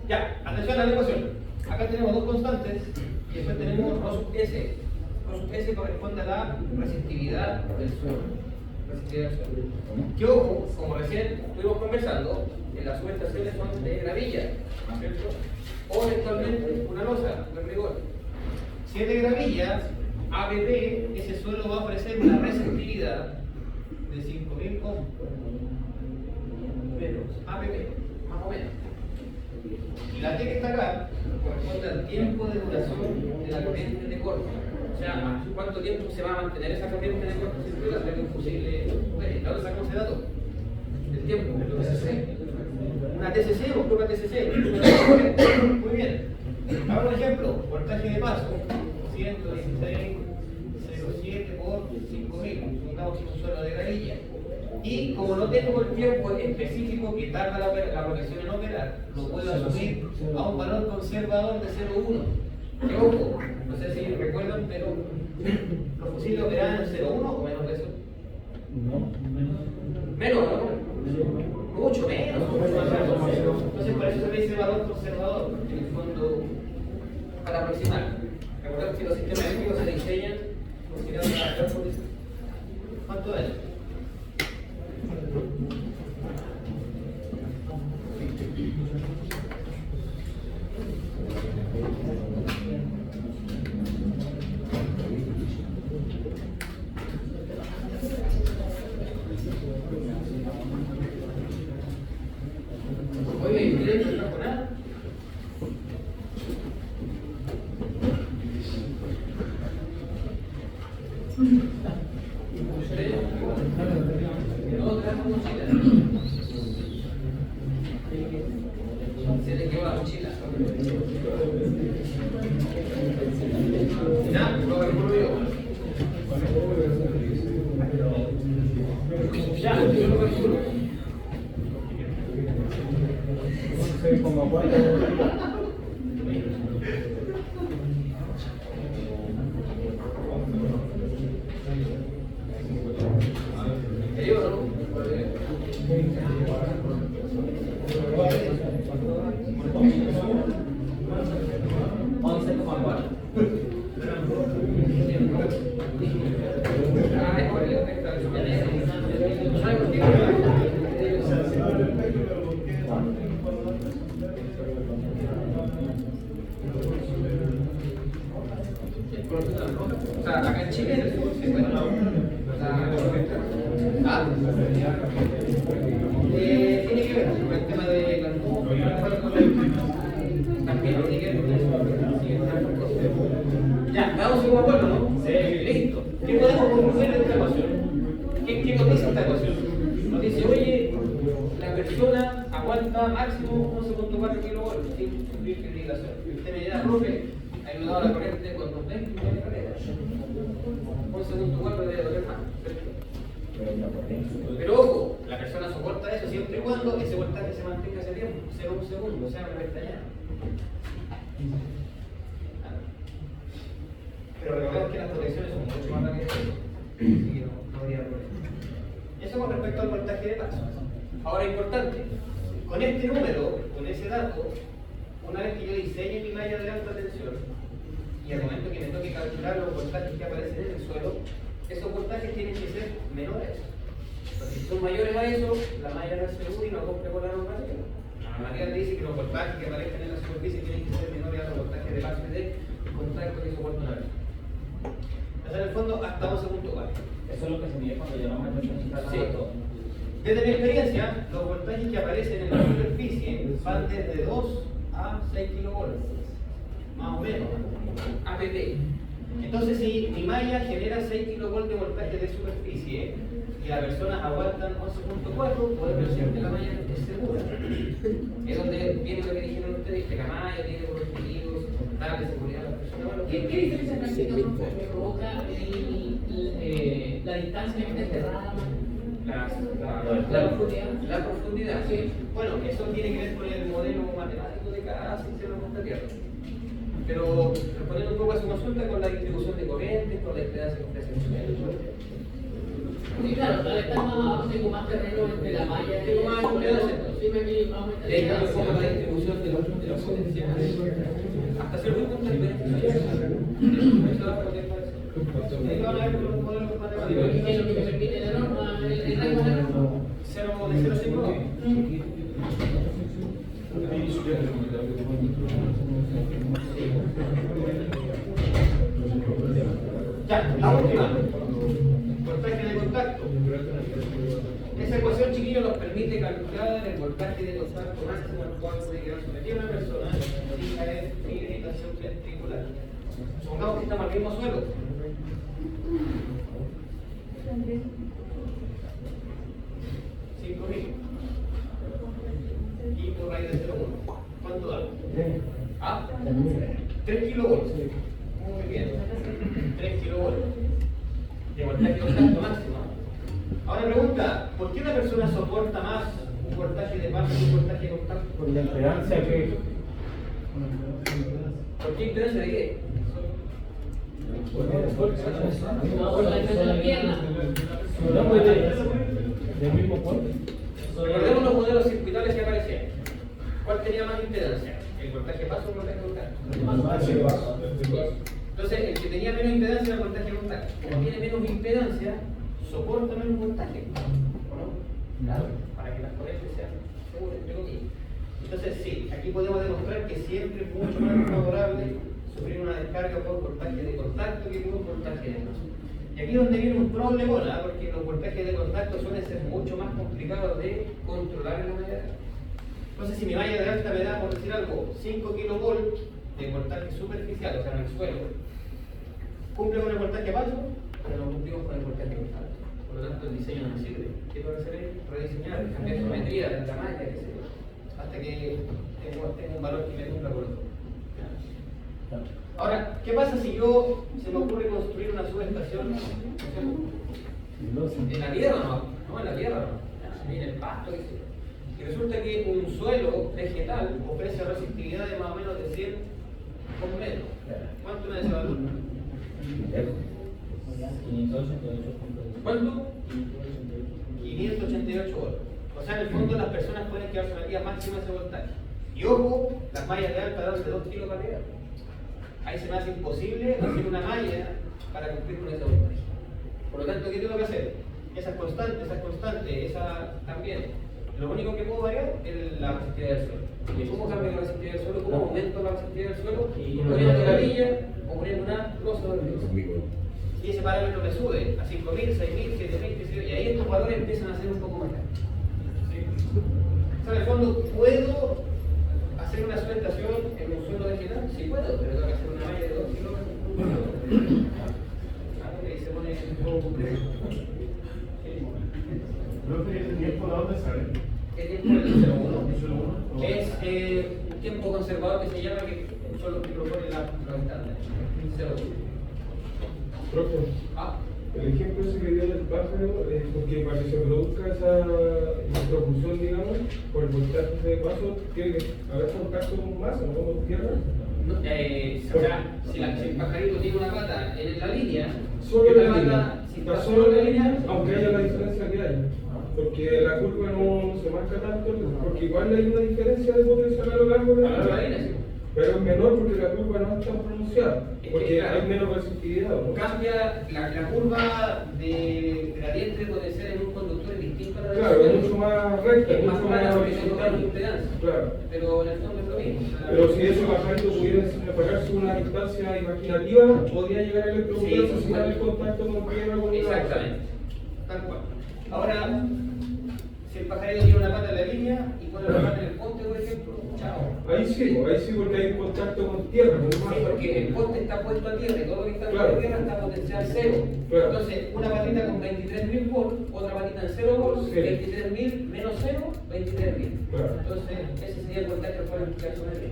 Ya, atención a la ecuación. Acá tenemos dos constantes y después tenemos Rho sub S. Rho sub S corresponde a la resistividad del suelo. Que ojo, como recién estuvimos conversando, en las subestaciones son de gravilla, ¿cierto? O eventualmente una losa, de rigor. Si es de gravilla, ABP, ese suelo va a ofrecer una resistividad de 5000 ohms. Menos ABP, más o menos. Y la T que está acá corresponde al tiempo de duración de la corriente de corto. O sea, ¿cuánto tiempo se va a mantener esa corriente de corto circular? Es imposible. ¿De dónde sacamos ese dato? El tiempo, el TCC. Una TCC o prueba TCC. Muy bien. Ahora un ejemplo, voltaje de paso, 116,07 por 5000, supongamos que es un suelo de gravilla. Y como no tengo el tiempo específico que tarda la protección en operar, lo puedo asumir a un valor conservador de 0,1. Que ojo, no sé si recuerdan, pero los fusiles operaban en 0,1 o menos de eso. Menos, ¿no? Mucho menos. Entonces, por eso se le dice valor conservador, en el fondo, para aproximar. Recuerden que los sistemas eléctricos se diseñan considerando la posición. ¿Cuánto es? Oye, ¿quieres que no con nada? No trajo mochila. Se le quedó la mochila. Ya, lo calculo yo. Ya, yo lo calculo. 6,4. ¿Te digo, no? profesional, ¿no? O sea, acá en Chile en el sur se encuentra ¿ah? Tiene que ver con el tema de la también tiene que ver con eso. Ya, damos un acuerdo, ¿no? Sí. Listo. ¿Qué podemos concluir de esta ecuación? ¿Qué nos dice esta ecuación? Nos dice, oye, la persona aguanta máximo 11.4 kV sin sufrir fibrilación. Y usted me dirá, profe, ha ayudado la corriente con 20 millones de carreras. 11.4 debe doler más. Pero ojo, la persona soporta eso siempre y cuando ese voltaje se mantenga ese tiempo, 0,1 segundo, o sea, una pestaña. Pero recordemos que las protecciones son mucho más rápidas que eso. Así que no habría problema. Eso con respecto al voltaje de paso. Ahora, importante, con este número, con ese dato, una vez que yo diseñe mi malla de alta tensión y al momento que me toque calcular los voltajes que aparecen en el suelo, esos voltajes tienen que ser menores. Porque si son mayores a eso, la malla no es segura y no cumple con la normativa. La normativa dice que los voltajes que aparecen en la superficie tienen que ser menores a los voltajes de base de contacto que soporta una vez. O sea, en el fondo, hasta 11.4. Eso es lo que se mide cuando llamamos a Sí. Desde mi experiencia, los voltajes que aparecen en la superficie van desde 2 a 6 kilovolts, más o menos, APT. Entonces, si mi malla genera 6 kilovolts de voltaje de superficie y las personas aguantan 11.4, puede decir que la malla es segura. Es donde viene lo que dijeron ustedes, que la malla tiene por objetivos, de seguridad de las personas. ¿Qué diferencia práctica me provoca la distancia que está cerrada? La profundidad. La profundidad. Sí. Bueno, eso tiene que ver con el modelo matemático de cada sistema de tierra. Pero respondiendo un poco a su consulta, con la distribución de corrientes, con la impedancia que ofrece el suelo. Sí, claro, al estar más abajo tengo más terreno entre la malla Tengo más impedancia. Sí, me aumenta De ahí también un poco la distribución de los potenciales. Hasta cierto punto es beneficioso. Eso da para tiempo de eso. Ahí van a ver los modelos matemáticos. ¿Y qué es lo que me permite la norma, el rango de la norma? 0,05. Ya, la última. Voltaje de contacto. Esa ecuación, chiquillos, nos permite calcular el voltaje de contacto máximo al cual puede quedar sometida una persona sin caer en irritación ventricular. Supongamos que estamos al mismo suelo. 5.000. Y por raíz de 0,1. ¿Cuánto da? ¿Ah? 3 kilovolts. Muy bien. 3 kilovolts. De voltaje de contacto máximo. Ahora pregunta, ¿por qué una persona soporta más un voltaje de paso que un voltaje de contacto? Por la impedancia que. ¿Por qué impedancia de qué? No, por la distancia de la pierna. No, pues del mismo corte. Recordemos los modelos circuitales que aparecían. ¿Cuál tenía más impedancia? ¿El voltaje paso o el voltaje de contacto? Entonces, el que tenía menos impedancia era el voltaje de contacto. Como tiene menos impedancia, soporta menos voltaje. ¿O no? Claro, para que las corrientes sean seguras, entre comillas. Entonces, sí, aquí podemos demostrar que siempre es mucho más favorable sufrir una descarga por voltaje de contacto que por voltaje de paso. Y aquí es donde viene un problemona, porque los voltajes de contacto suelen ser mucho más complicados de controlar en la malla de alta. Entonces, si mi malla de alta me da, por decir algo, 5 kilovolts de voltaje superficial, o sea, en el suelo, cumple con el voltaje paso, pero no cumplimos con el voltaje de contacto. Por lo tanto, el diseño no me sirve. ¿Qué tengo que hacer? Rediseñar, cambiar geometría de la malla, qué sé yo, hasta que tenga un valor que me cumpla con eso. Ahora, ¿qué pasa si yo se me ocurre construir una subestación en la tierra? No, en la tierra no, en el pasto, qué sé yo. Y resulta que un suelo vegetal ofrece resistividad de más o menos de 100 por metro. ¿Cuánto me da ese valor? 588. ¿Cuánto? 588 volts. O sea, en el fondo las personas pueden quedar sometidas máxima a ese voltaje. Y ojo, las mallas de alta dan de 2 kilos para arriba. Ahí se me hace imposible hacer una malla para cumplir con ese voltaje. Por lo tanto, ¿qué tengo que hacer? Esa es constante, esa también. Lo único que puedo variar es la resistividad del suelo. ¿Y cómo cambio la resistividad del suelo? ¿Cómo aumento la resistividad del suelo? Poniendo la villa o poner una losa de hormigón. Y ese parámetro me sube a 5.000, 6.000, 7.000, y ahí estos valores empiezan a ser un poco más grandes. ¿Sí? O sea, en el fondo, ¿puedo hacer una cementación en un suelo vegetal? Sí puedo, pero tengo que hacer una malla de 2 kilómetros. Ahí se pone un poco complejo. ¿El tiempo de dónde sale? El tiempo del 0,1 es un tiempo conservador que se llama, que son los que proponen los estándares. 0,1. Profe, Ah, el ejemplo ese que dio del pájaro, porque para que se produzca esa propulsión, digamos, por el voltaje de paso, tiene que haber contacto con masa, ¿no? Con tierra. no, o sea, si el pajarito tiene una pata en la línea, Solo y la otra línea, pata, si está está solo solo la en la línea, aunque haya la diferencia que hay. Porque la curva no se marca tanto, porque igual hay una diferencia de potencial a lo largo de la línea, sí. pero es menor porque la curva no es tan pronunciada, Es que, porque claro, hay menos resistividad, ¿no? cambia la curva de gradiente de potencial en un conductor es distinta a la de Claro, es un mucho más recta, es más mucho plana más porque tengo horizontal. menos impedancia. Claro. Pero en el fondo es lo mismo. Pero si ese pajarito pudiera separarse una distancia imaginativa, podría llegar a electrocutarse Sí, sin haber contacto con tierra o con exactamente. Tal cual. Ahora, si el pajarito tiene una pata en la línea y pone la pata en el ponte, por ejemplo, chao. Ahí sí, porque hay contacto con tierra, con Sí, masa. porque el poste está puesto a tierra y todo lo que está puesto Claro. a tierra está potencial 0. Claro. Entonces, una patita con 23.000 volts, otra patita en 0 volts, Sí. 23.000 menos 0, 23.000. Claro. Entonces, ese sería el voltaje al cual implicar su energía.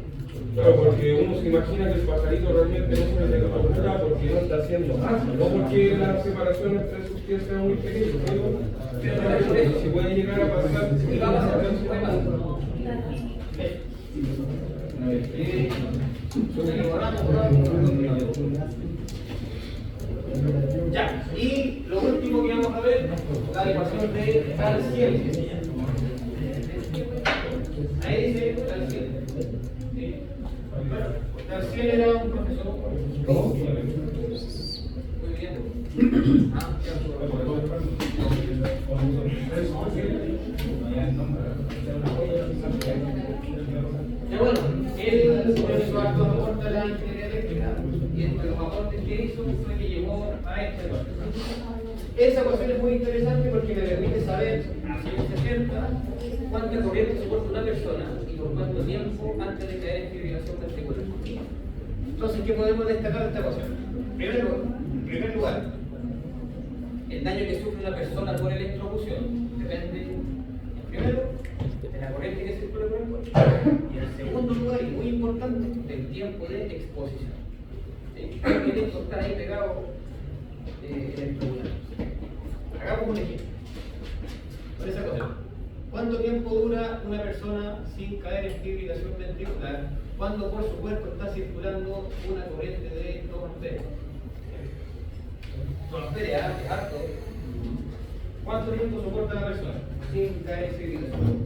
Claro, porque uno se imagina que el pajarito realmente no se electrocuta porque no está haciendo masa, no porque la separación entre sus piezas sea muy pequeña, pero si puede llegar a pasar. Y va a pasar, puede pasar. Ya, y lo último que vamos a ver, la ecuación de Tal-Ciel. Ahí dice Tal-Ciel. ¿Sí? Bueno, Tal-Ciel era un profesor. ¿Cómo? Muy bien. Ah, ya bueno, él sobre su acto aporta a la ingeniería eléctrica y entre los aportes que hizo fue que llegó a esta ecuación. Esa ecuación es muy interesante porque me permite saber, si es cierta, cuánta corriente soporta una persona y por cuánto tiempo antes de caer en fibrilación ventricular. Entonces, ¿qué podemos destacar de esta ecuación? En primer lugar, el daño que sufre una persona por electrocución depende, primero, de la corriente que circula por el cuerpo, y en segundo lugar, y muy importante, del tiempo de exposición. ¿Sí? ¿Qué tiempo está ahí pegado electrocutando? Hagamos un ejemplo. Por esa cosa, ¿cuánto tiempo dura una persona sin caer en fibrilación ventricular cuando por su cuerpo está circulando una corriente de 2 amperes? 2 amperes, es harto. ¿Cuánto tiempo soporta la persona sin caer en fibrilación?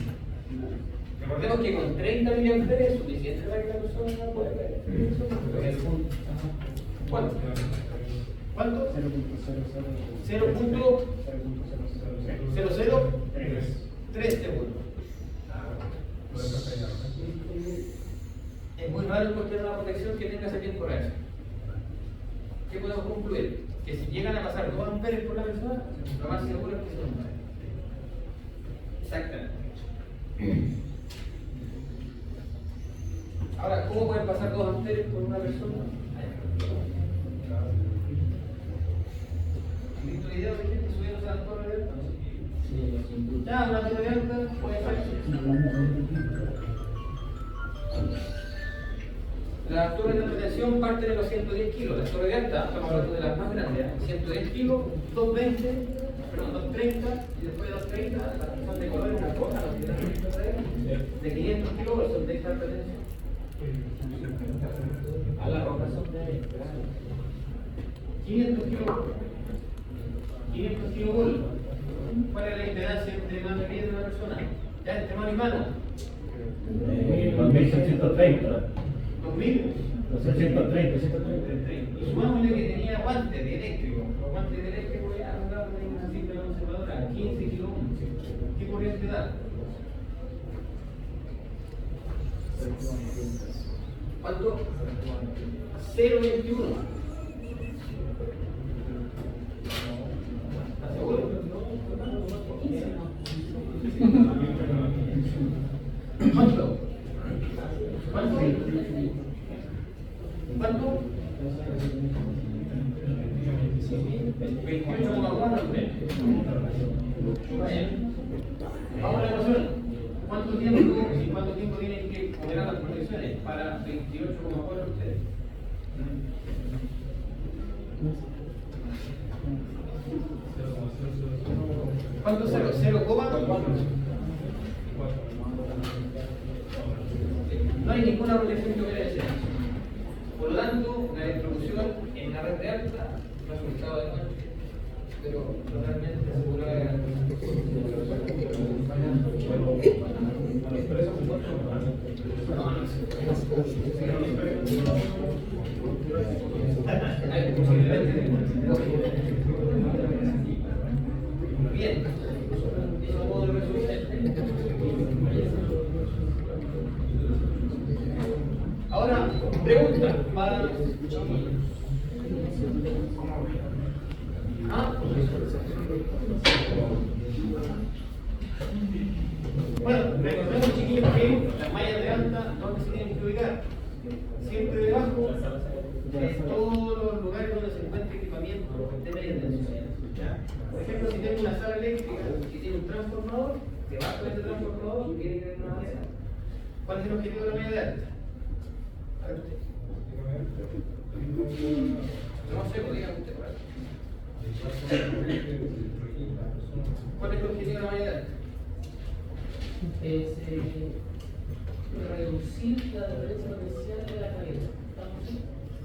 Recordemos que con 30 miliamperes es suficiente para que la persona pueda caer. ¿Cuánto? ¿Cuánto? 0.003 segundos. Es muy raro encontrar una protección que tenga ese tiempo real. ¿Qué podemos concluir? Que si llegan a pasar 2 amperes por la persona, lo más seguro es que se muere. Exactamente. Ahora, ¿cómo pueden pasar 2 amperes por una persona? ¿Han visto videos de gente subiéndose a la torre de alta? Ya, una torre de alta puede ser. Las torres de retención parten de los 110 kilos. Las torres de alta, estamos hablando de las más grandes, 110 kilos, 220, perdón, 230, y después de 230, las que son de colores rojas, de 500 kilos son de alta retención. A las rojas son de 500 kilos. 500 kilovolts. ¿Cuál es la impedancia entre mano y pie de una persona? Ya, entre mano y mano. 2630. 2000. 630. Y sumámosle que tenía guantes de eléctrico. Los guantes de eléctrico ya andaban en una simple conservadora, 15 kilómetros. ¿Qué corriente da? ¿Cuánto? 0,21. ¿Estás seguro? ¿Cuánto? ¿Cuánto? ¿Cuánto? 28,4. Vamos a la ecuación. ¿Cuánto tiempo tienen que operar las proyecciones para 28,4 ustedes? ¿Cuánto cero? 0,4. No hay ninguna proyección que opere ese. Por lo tanto, la distribución en la red de alta, resultado de cuánto, pero totalmente asegurada de bien, eso modo de resolución. Ahora, pregunta para bueno, recordemos, chiquillos, que las mallas de alta, ¿dónde se tienen que ubicar? Siempre debajo de todos los lugares donde se encuentra equipamiento de media tensión. Por ejemplo, si tengo una sala eléctrica que tiene un transformador, debajo de este transformador tiene que haber una malla de alta. ¿Cuál es el objetivo de la malla de alta? A ver usted. No sé, pues dígame usted. ¿Cuál es el objetivo de la malla de alta? Es reducir la diferencia potencial de la calidad. ¿Estamos ahí?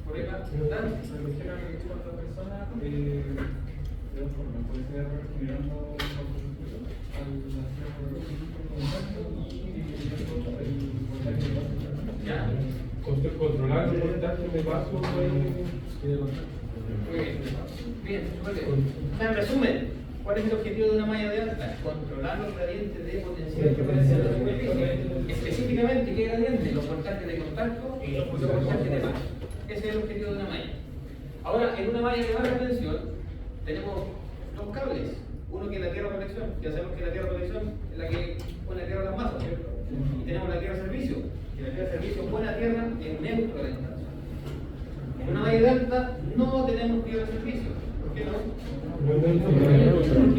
Por ahí va. Ya. Controlar los voltajes de paso. Bien, súper bien. En resumen, ¿cuál es el objetivo de una malla de alta? Controlar los gradientes de potencial diferencial de la superficie. Específicamente, ¿qué gradientes? Los voltajes de contacto y los voltajes de paso. Ese es el objetivo de una malla. Ahora, en una malla de baja tensión, tenemos dos cables. Uno que es la tierra conexión. Ya sabemos que la tierra conexión es la que pone a tierra las masas, ¿cierto? Y tenemos la tierra servicio. Y la tierra servicio pone a tierra el neutro de la instalación. En una malla de alta no tenemos tierra servicio. ¿Por qué no? Porque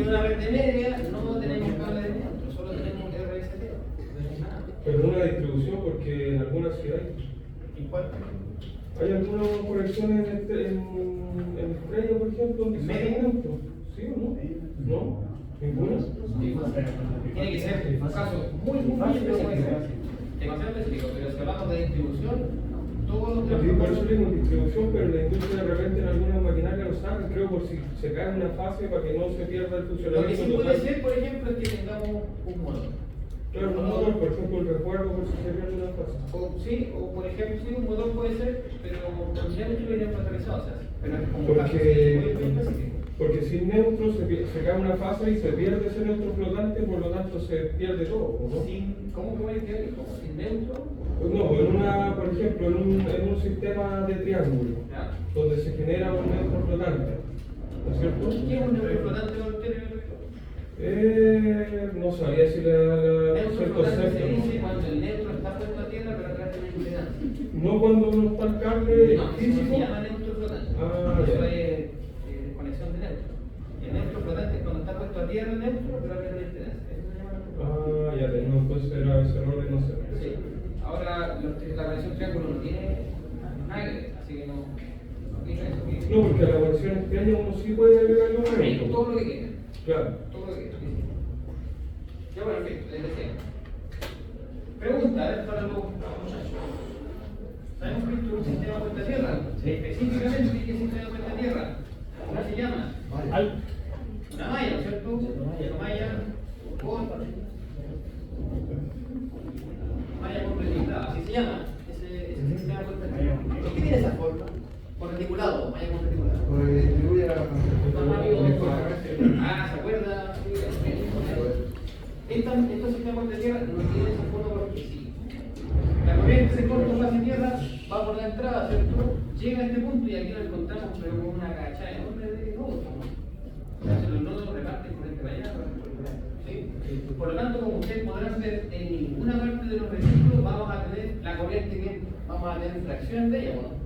en una red de media no tenemos cable de neutro, solo tenemos RST. Pero una distribución, porque en algunas sí hay. ¿Y cuál? Hay algunas conexiones en estrella, por ejemplo, donde ¿En se medio? neutro. ¿Sí o no? ¿No? ¿Ninguna? Tiene que ser un caso muy específico. Demasiado específico, pero si hablamos de distribución, todos los Aquí por eso digo distribución, pero la industria de repente en algunas maquinarias lo sacan, creo, por si se cae en una fase para que no se pierda el Lo que funcionamiento sí puede total. ser, por ejemplo, es que tengamos un motor. Claro, un motor, por ejemplo, el recuerdo por si se pierde una fase. O por ejemplo, sí, un motor puede ser, pero con neutro y neutralizado, o sea, pero es como un caso muy específico. Porque sin neutro se cae una fase y se pierde ese neutro flotante, por lo tanto se pierde todo, ¿no? ¿Cómo puede quedar? ¿Cómo? ¿Sin neutro? Pues no, por ejemplo, en un sistema de triángulo, ¿Ya? donde se genera un neutro flotante, ¿no es cierto? ¿Qué es un neutro flotante? No sabía si el Neutro flotante se dice concepto. cuando el neutro está puesto a tierra, pero atrás tiene impedancia. No cuando no está el cable No, eso físico. se llama neutro flotante. Ah, Eso ya. es desconexión de neutro. El neutro flotante es cuando está puesto a tierra el neutro, pero atrás tiene impedancia. Eso se llama neutro flotante. Ah, ya tengo, entonces era ese error de no sé. Sí. Ahora, la conexión triángulo no tiene nada que ver, así que no tiene eso que... No, porque a la versión extraña uno sí puede agregar los Todo neutros. lo que quiera. Claro. Todo lo que quiera. Ya bueno, en fin, les decía. Pregunta, a ver, para los muchachos. ¿Sabemos que esto es un sistema puesta a tierra? Sí. Específicamente, ¿qué sistema puesta a tierra? ¿Cómo se llama? Una malla, ¿no es cierto? Una malla con reticulado, así se llama ese sistema puesta a tierra. ¿Por qué tiene esa forma? Con reticulado, malla con reticulado. Porque distribuye la ¿se acuerda? Estos sistemas de tierra no tienen esa forma porque sí. La corriente de corto fase tierra va entrada, ¿cierto? Llega a este punto y aquí lo encontramos pero con una cachada enorme de nodos. Entonces los nodos reparten por este allá, ¿sí? Por lo tanto, como ustedes podrán ver, en ninguna parte de los registros vamos a tener la corriente que vamos a tener fracciones de ella, ¿no?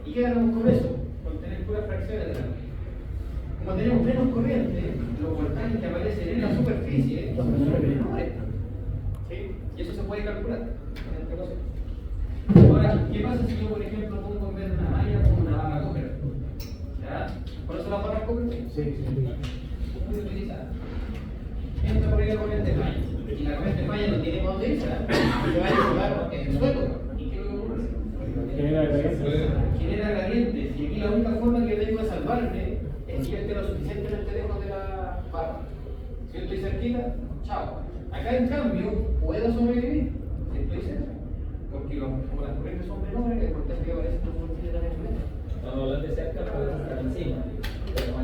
¿Y qué ganamos con eso? Con tener puras fracciones de la corriente. Como tenemos menos corriente, los voltajes que aparecen en la superficie son menores. ¿Sí? Y eso se puede calcular. Ahora, ¿qué pasa si yo, por ejemplo, pongo en vez de una malla como una barra Cooper? ¿Ya? ¿Por eso la barra Cooper? Sí. Muy utilizada. Entra por ahí la corriente falla. Y la corriente falla no tiene para dónde irse, se va a llevar en el suelo. ¿Y qué va a ocurrir? Genera gradientes. Y aquí la única forma que tengo de salvarme es si yo esté lo suficientemente lejos de la barra. Si yo estoy cerquita, chao. Acá en cambio, puedo sobrevivir. Si estoy cerca. Porque como las corrientes son menores, el voltaje que aparece no tiene tan influencia. Cuando hablas de cerca, puedes estar encima.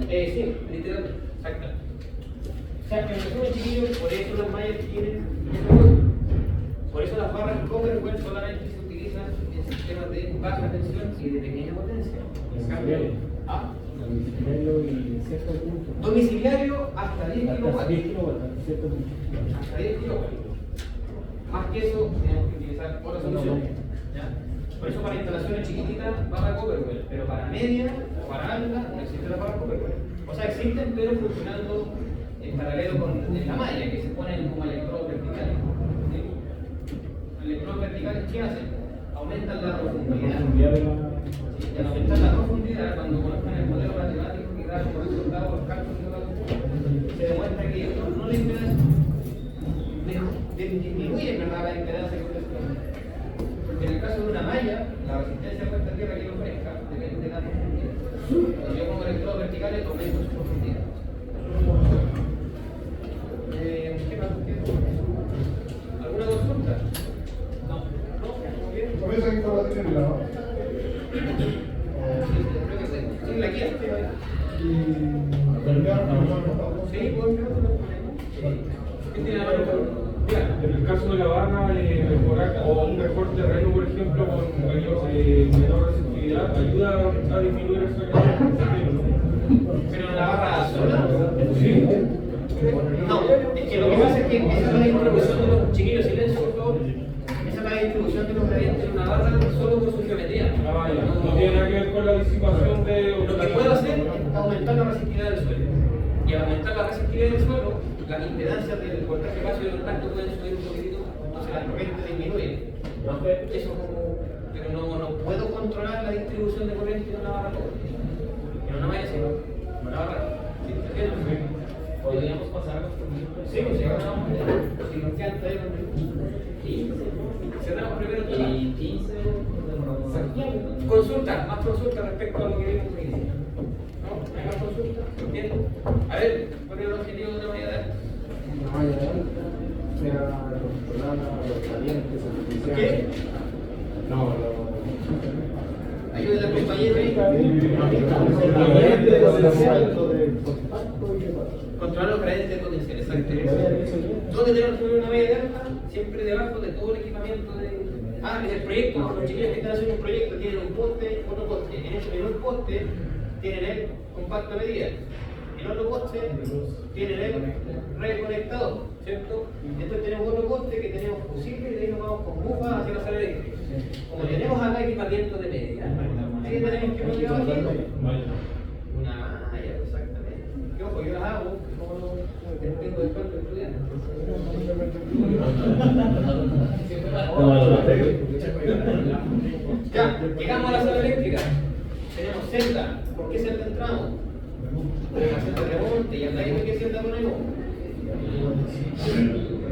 Sí, literalmente, exacto. O sea, en resumen, chiquillos, por eso las mallas tienen por eso las barras Copperwell solamente se utilizan en sistemas de baja tensión y de pequeña potencia. En cambio, Domiciliario y cierto punto. Domiciliario hasta 10 Hasta kilowatts. 10 kilowatts, hasta cierto punto. Hasta 10 kilowatts. Más que eso, tenemos que utilizar otra solución. ¿Ya? Por eso para instalaciones chiquititas, barra Copperwell, pero para media o para alta no existe la barra Copperwell. O sea, existen, pero funcionando en paralelo con la malla, que se ponen como electrodos verticales. ¿Sí? Los electrodos verticales, ¿qué hacen? Aumentan la profundidad. Sí, y al aumentar la profundidad, cuando conozcan el modelo matemático que da por resultado los cálculos de la computación, se demuestra que no le disminuye la impedancia que ustedes tienen. Porque en el caso de una malla, la resistencia a puesta a tierra que lo ofrezca depende de la profundidad. Cuando yo pongo electrodos verticales, aumento su profundidad. ¿Qué más? ¿Alguna consulta? No. ¿Muy bien? ¿Comienza aquí con la tienda, no? Creo que sí, la guía. Y terminaron con el Sí, puedo enviar. ¿Qué tiene la mano? En el caso de la barra, mejorar o un mejor terreno, por ejemplo, con menor resistividad, ayuda a disminuir esa Pero la barra sola. Sí. No, es que lo que pasa es que esa es la distribución de los chiquillos, silencio por favor. Esa es la distribución de los gradientes en una barra solo por su geometría. No tiene nada que ver con la disipación de. Lo que puedo hacer es aumentar la resistividad del suelo. Y al aumentar la resistividad del suelo, las impedancias del voltaje básico y del contacto pueden subir un poquitito, entonces la corriente disminuye. Eso como, pero no puedo controlar la distribución de corriente en una barra pobre. En una malla sí, en una barra. ¿Sí? Podríamos pasar a los proyectos. Sí, pues cerramos primero Y 15. consulta, más consulta respecto a lo que vimos hoy día. ¿No? ¿Hay más consulta? Bien. A ver, ¿cuál es el objetivo de la unidad? ¿Qué? Ayuda al compañero ahí. Controlar los gradientes potenciales, exacto. ¿Dónde tenemos que poner una media de alta? Siempre debajo de todo el equipamiento de. Es el proyecto. Los chiquillos que están haciendo un proyecto tienen un poste, otro poste. En un poste tienen el compacto de medida. En otro poste tienen el reconectador, ¿cierto? Entonces tenemos otro poste que tenemos fusible y de ahí nos vamos con bufas hacia la sala eléctrica. Como tenemos acá equipamiento de media, ¿qué tenemos que poner aquí? Una malla, exactamente. Que ojo, yo las hago, como no tengo el cuarto estudiante. Ya, llegamos a la sala eléctrica. Tenemos celda. ¿Por qué celda entramos? Una celda de remonte y acá hay que celda ponemos.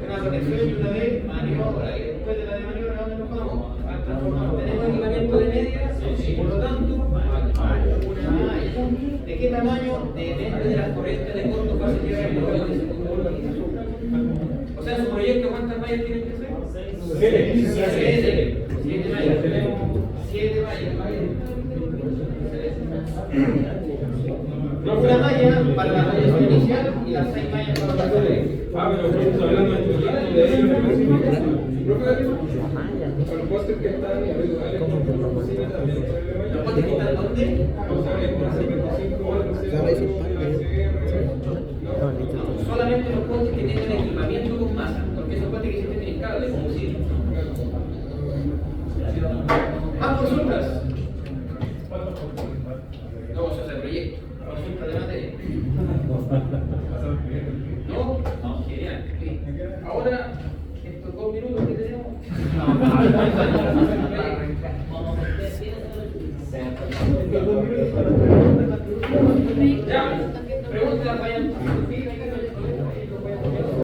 Una protección y una de maniobra. Y después de la de maniobra, ¿a dónde nos vamos? Al transformador. Tenemos equipamiento de media, por lo tanto, una malla. ¿De qué tamaño? Depende de las corrientes de corto fase tierra y o sea, en su proyecto, ¿cuántas mallas tienen que ser? 7 mallas. Tenemos 7 mallas. Una malla para la radiación inicial y las 6 mallas para la radiación. Pero estamos hablando de proyecto de ellos. Con los postes que están